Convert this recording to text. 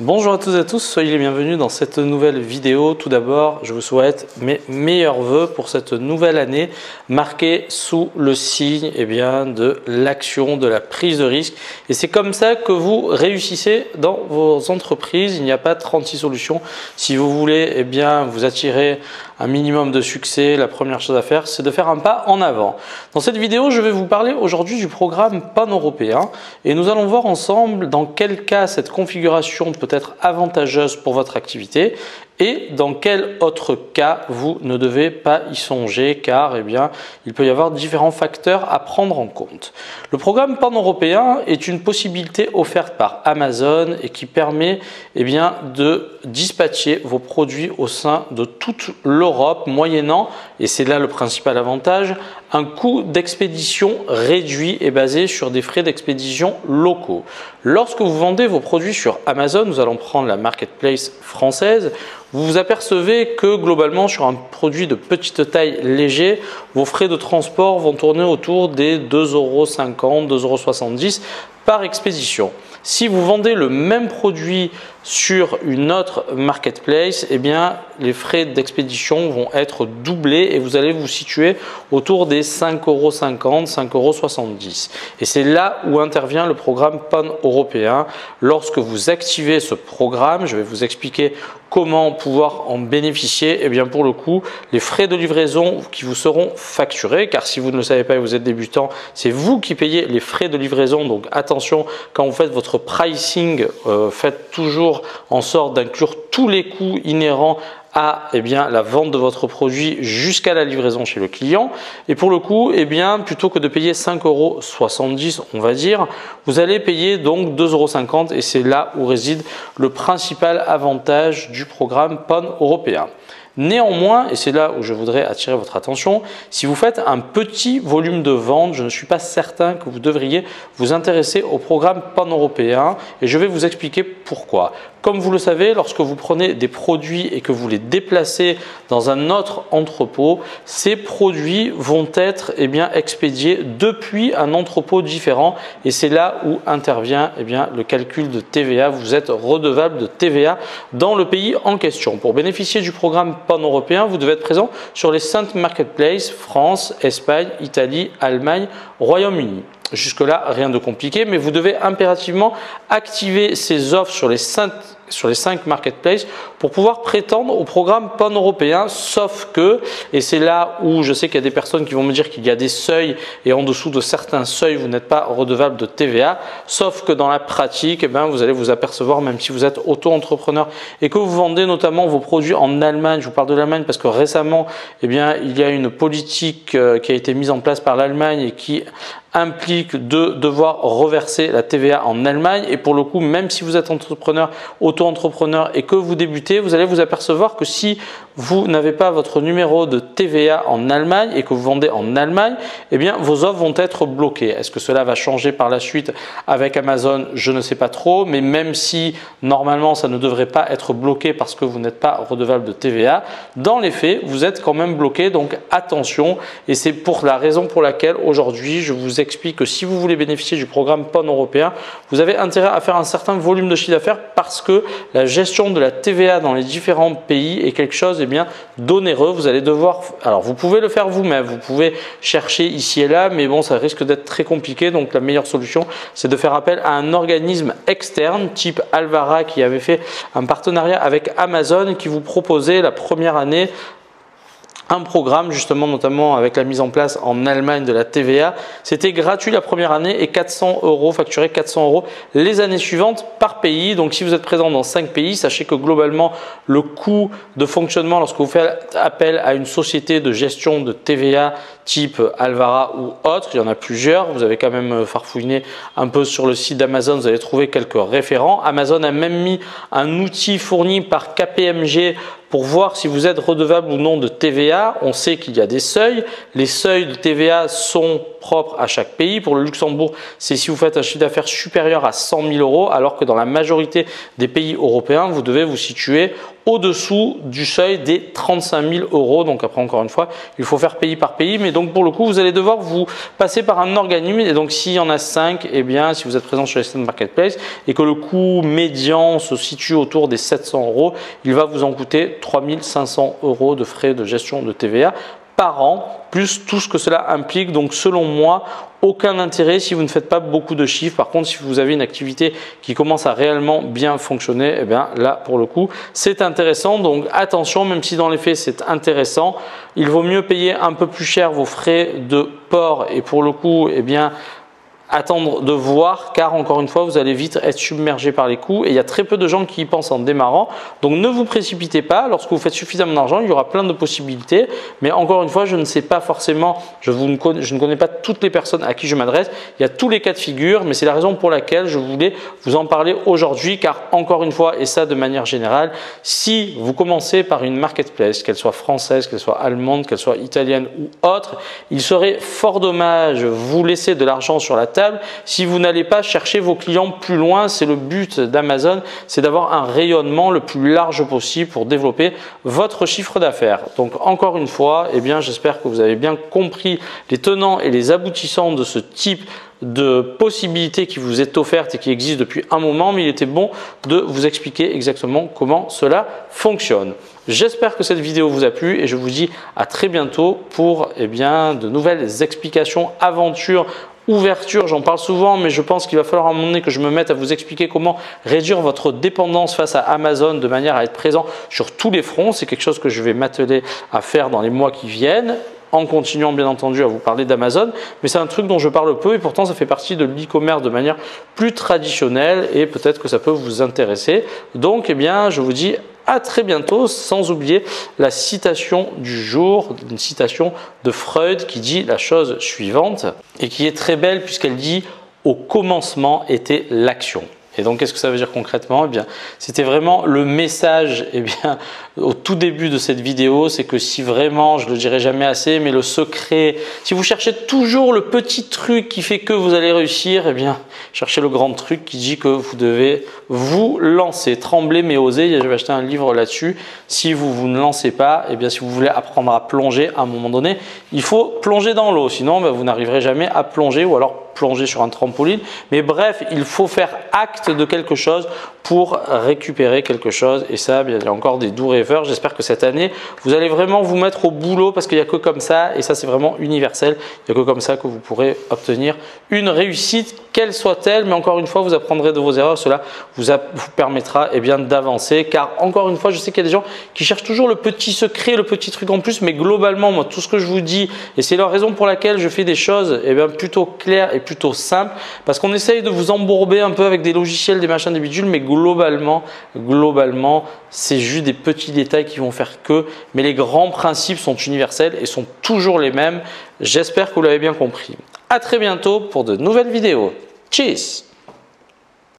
Bonjour à toutes et à tous, soyez les bienvenus dans cette nouvelle vidéo. Tout d'abord, je vous souhaite mes meilleurs vœux pour cette nouvelle année marquée sous le signe de l'action, de la prise de risque. Et c'est comme ça que vous réussissez dans vos entreprises. Il n'y a pas 36 solutions. Si vous voulez vous attirer un minimum de succès, la première chose à faire, c'est de faire un pas en avant. Dans cette vidéo, je vais vous parler aujourd'hui du programme pan-européen et nous allons voir ensemble dans quel cas cette configuration peut être avantageuse pour votre activité et dans quel autre cas vous ne devez pas y songer car il peut y avoir différents facteurs à prendre en compte. Le programme pan-européen est une possibilité offerte par Amazon et qui permet de dispatcher vos produits au sein de toute l'Europe moyennant, et c'est là le principal avantage, un coût d'expédition réduit et basé sur des frais d'expédition locaux. Lorsque vous vendez vos produits sur Amazon, nous allons prendre la marketplace française, vous vous apercevez que globalement sur un produit de petite taille léger, vos frais de transport vont tourner autour des 2,50 €, 2,70 € par expédition. Si vous vendez le même produit sur une autre marketplace, les frais d'expédition vont être doublés et vous allez vous situer autour des 5,50 €, 5,70 €. Et c'est là où intervient le programme pan-européen. Lorsque vous activez ce programme, je vais vous expliquer comment pouvoir en bénéficier. Pour le coup, les frais de livraison qui vous seront facturés, car si vous ne le savez pas et vous êtes débutant, c'est vous qui payez les frais de livraison. Donc attention, quand vous faites votre pricing, faites toujours en sorte d'inclure tous les coûts inhérents à la vente de votre produit jusqu'à la livraison chez le client. Et pour le coup, plutôt que de payer 5,70 €, on va dire, vous allez payer donc 2,50 € et c'est là où réside le principal avantage du programme pan-européen. Néanmoins, et c'est là où je voudrais attirer votre attention, si vous faites un petit volume de vente, je ne suis pas certain que vous devriez vous intéresser au programme pan-européen et je vais vous expliquer pourquoi. Comme vous le savez, lorsque vous prenez des produits et que vous les déplacez dans un autre entrepôt, ces produits vont être expédiés depuis un entrepôt différent et c'est là où intervient le calcul de TVA. Vous êtes redevable de TVA dans le pays en question. Pour bénéficier du programme pan-européen, vous devez être présent sur les 5 marketplaces: France, Espagne, Italie, Allemagne, Royaume-Uni. Jusque-là, rien de compliqué, mais vous devez impérativement activer ces offres sur les 5 marketplaces pour pouvoir prétendre au programme pan-européen, sauf que, et c'est là où je sais qu'il y a des personnes qui vont me dire qu'il y a des seuils et en dessous de certains seuils, vous n'êtes pas redevable de TVA, sauf que dans la pratique, vous allez vous apercevoir, même si vous êtes auto-entrepreneur et que vous vendez notamment vos produits en Allemagne, je vous parle de l'Allemagne parce que récemment, il y a une politique qui a été mise en place par l'Allemagne et qui implique de devoir reverser la TVA en Allemagne. Et pour le coup, même si vous êtes entrepreneur, auto-entrepreneur et que vous débutez, vous allez vous apercevoir que si vous n'avez pas votre numéro de TVA en Allemagne et que vous vendez en Allemagne, vos offres vont être bloquées. Est-ce que cela va changer par la suite avec Amazon? Je ne sais pas trop, mais même si normalement ça ne devrait pas être bloqué parce que vous n'êtes pas redevable de TVA, dans les faits, vous êtes quand même bloqué. Donc attention, et c'est pour la raison pour laquelle aujourd'hui je vous explique que si vous voulez bénéficier du programme pan-européen, vous avez intérêt à faire un certain volume de chiffre d'affaires parce que la gestion de la TVA dans les différents pays est quelque chose d'onéreux. Vous allez devoir, alors vous pouvez le faire vous-même, vous pouvez chercher ici et là, mais bon, ça risque d'être très compliqué. Donc la meilleure solution, c'est de faire appel à un organisme externe type Alvara qui avait fait un partenariat avec Amazon et qui vous proposait la première année un programme justement notamment avec la mise en place en Allemagne de la TVA. C'était gratuit la première année et 400 €, facturé 400 € les années suivantes par pays. Donc si vous êtes présent dans 5 pays, sachez que globalement le coût de fonctionnement lorsque vous faites appel à une société de gestion de TVA type Alvara ou autre, il y en a plusieurs, vous avez quand même farfouiné un peu sur le site d'Amazon, vous allez trouver quelques référents. Amazon a même mis un outil fourni par KPMG pour voir si vous êtes redevable ou non de TVA. On sait qu'il y a des seuils. Les seuils de TVA sont propres à chaque pays. Pour le Luxembourg, c'est si vous faites un chiffre d'affaires supérieur à 100 000 €, alors que dans la majorité des pays européens, vous devez vous situer au-dessous du seuil des 35 000 euros. Donc après, encore une fois, il faut faire pays par pays. Mais donc pour le coup, vous allez devoir vous passer par un organisme. Et donc s'il y en a 5, eh bien, si vous êtes présent sur Instant Marketplace et que le coût médian se situe autour des 700 euros, il va vous en coûter 3 500 euros de frais de gestion de TVA par an, plus tout ce que cela implique. Donc selon moi, aucun intérêt si vous ne faites pas beaucoup de chiffres. Par contre, si vous avez une activité qui commence à réellement bien fonctionner, eh bien là pour le coup c'est intéressant. Donc attention, même si dans les faits c'est intéressant, il vaut mieux payer un peu plus cher vos frais de port et pour le coup eh bien attendre de voir, car encore une fois vous allez vite être submergé par les coûts et il y a très peu de gens qui y pensent en démarrant. Donc ne vous précipitez pas. Lorsque vous faites suffisamment d'argent, il y aura plein de possibilités, mais encore une fois je ne sais pas forcément, je ne connais pas toutes les personnes à qui je m'adresse. Il y a tous les cas de figure, mais c'est la raison pour laquelle je voulais vous en parler aujourd'hui, car encore une fois, et ça de manière générale, si vous commencez par une marketplace, qu'elle soit française, qu'elle soit allemande, qu'elle soit italienne ou autre, il serait fort dommage vous laisser de l'argent sur la table si vous n'allez pas chercher vos clients plus loin. C'est le but d'Amazon, c'est d'avoir un rayonnement le plus large possible pour développer votre chiffre d'affaires. Donc encore une fois, eh bien, j'espère que vous avez bien compris les tenants et les aboutissants de ce type de possibilités qui vous est offerte et qui existe depuis un moment, mais il était bon de vous expliquer exactement comment cela fonctionne. J'espère que cette vidéo vous a plu et je vous dis à très bientôt pour de nouvelles explications, aventures, ouverture. J'en parle souvent, mais je pense qu'il va falloir à un moment donné que je me mette à vous expliquer comment réduire votre dépendance face à Amazon de manière à être présent sur tous les fronts. C'est quelque chose que je vais m'atteler à faire dans les mois qui viennent, en continuant bien entendu à vous parler d'Amazon, mais c'est un truc dont je parle peu et pourtant ça fait partie de l'e-commerce de manière plus traditionnelle et peut-être que ça peut vous intéresser. Donc je vous dis à très bientôt, sans oublier la citation du jour, une citation de Freud qui dit la chose suivante et qui est très belle puisqu'elle dit « au commencement était l'action ». Et donc, qu'est-ce que ça veut dire concrètement? Eh bien, c'était vraiment le message au tout début de cette vidéo, c'est que si vraiment, je le dirai jamais assez, mais le secret, si vous cherchez toujours le petit truc qui fait que vous allez réussir, cherchez le grand truc qui dit que vous devez vous lancer, trembler mais oser. J'avais acheté un livre là-dessus. Si vous ne lancez pas, si vous voulez apprendre à plonger à un moment donné, il faut plonger dans l'eau. Sinon, vous n'arriverez jamais à plonger ou alors plonger sur un trampoline. Mais bref, il faut faire acte de quelque chose pour récupérer quelque chose. Et ça, il y a encore des doux rêveurs. J'espère que cette année, vous allez vraiment vous mettre au boulot parce qu'il n'y a que comme ça, et ça c'est vraiment universel, il n'y a que comme ça que vous pourrez obtenir une réussite, quelle soit-elle. Mais encore une fois, vous apprendrez de vos erreurs. Cela vous permettra d'avancer. Car encore une fois, je sais qu'il y a des gens qui cherchent toujours le petit secret, le petit truc en plus. Mais globalement, moi, tout ce que je vous dis, et c'est la raison pour laquelle je fais des choses plutôt claires et plutôt simples, parce qu'on essaye de vous embourber un peu avec des logiciels, des machins, des bidules, mais globalement, c'est juste des petits détails qui vont faire que, mais les grands principes sont universels et sont toujours les mêmes. J'espère que vous l'avez bien compris. À très bientôt pour de nouvelles vidéos. Tchuss!